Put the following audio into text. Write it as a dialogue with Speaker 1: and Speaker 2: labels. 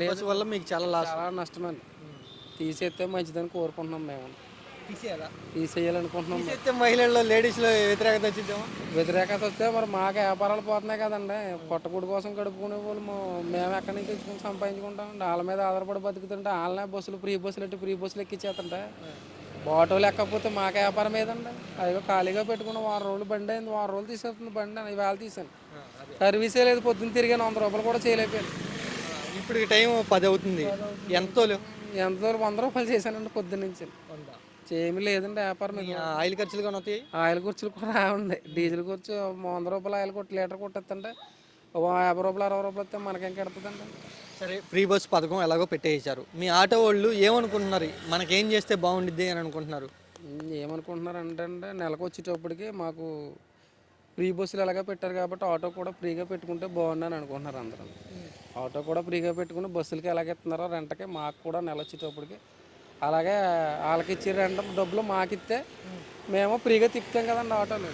Speaker 1: Bus వల్ల మీకు చాలా లాస్.
Speaker 2: చాలా నష్టమండి. తీసేస్తే మంచిదని కోరుకుంటున్నాం మేము.
Speaker 1: తీసేయాలా?
Speaker 2: తీసేయాలనుకుంటున్నాం.
Speaker 1: తీసేస్తే మహిళల్లో లేడీస్లో వ్యతిరేకత వచ్చిద్దామా?
Speaker 2: వ్యతిరేకత వస్తే మరి మాకు వ్యాపారాలు పోతున్నాయి కదండి. పొట్టకూడి కోసం గడుపుకునే వాళ్ళు మేము ఎక్కడి నుంచి తెచ్చుకుని సంపాదించుకుంటాం. వాళ్ళ మీద ఆధారపడి బతుకుతుంటే వాళ్ళనే బస్సులు ఫ్రీ బస్సులు ఎక్కించేస్తుంటే ఆటోలు ఎక్కకపోతే మాకే వ్యాపారం ఏదండి. అదిగో ఖాళీగా పెట్టుకున్న వారం రోజులు బండి అయింది, వారం రోజులు తీసేస్తుంది బండి అని ఇవాళ తీసాను. సర్వీసే లేదు, పొద్దున్న తిరిగాను, 100 రూపాయలు కూడా చేయలేకపోయాను.
Speaker 1: ఇప్పుడు టైం 10 అవుతుంది. ఎంతో
Speaker 2: ఎంతో 100 రూపాయలు చేశానండి పొద్దున్న నుంచి. ఏమీ లేదండి వ్యాపారం.
Speaker 1: ఆయిల్ ఖర్చులు కానీ అవుతాయి.
Speaker 2: ఆయిల్ ఖర్చులు కూడా ఉంది. డీజిల్ ఖర్చు 100 రూపాయలు ఆయిల్ కొట్టి లీటర్ కొట్టేస్తుంటే 50 రూపాయలు 60 రూపాయలు వస్తే మనకేం కడుతుందండి.
Speaker 1: సరే, ఫ్రీ బస్ పథకం ఎలాగో పెట్టేశారు. మీ ఆటో వాళ్ళు ఏమనుకుంటున్నారు? మనకేం చేస్తే బాగుండిద్ది అని అనుకుంటున్నారు?
Speaker 2: ఏమనుకుంటున్నారు అంటే నెలకు వచ్చేటప్పటికి మాకు ఫ్రీ బస్సులు ఎలాగ పెట్టారు కాబట్టి ఆటో కూడా ఫ్రీగా పెట్టుకుంటే బాగుందని అనుకుంటున్నారు అందరూ. ఆటో కూడా ఫ్రీగా పెట్టుకుని బస్సులకి ఎలాగ ఇస్తున్నారో రెంట్కి మాకు కూడా నెల వచ్చేటప్పటికి అలాగే వాళ్ళకి ఇచ్చే రెంట్ డబ్బులు మాకు ఇస్తే మేము ఫ్రీగా తిప్పుతాం కదండి ఆటోలు.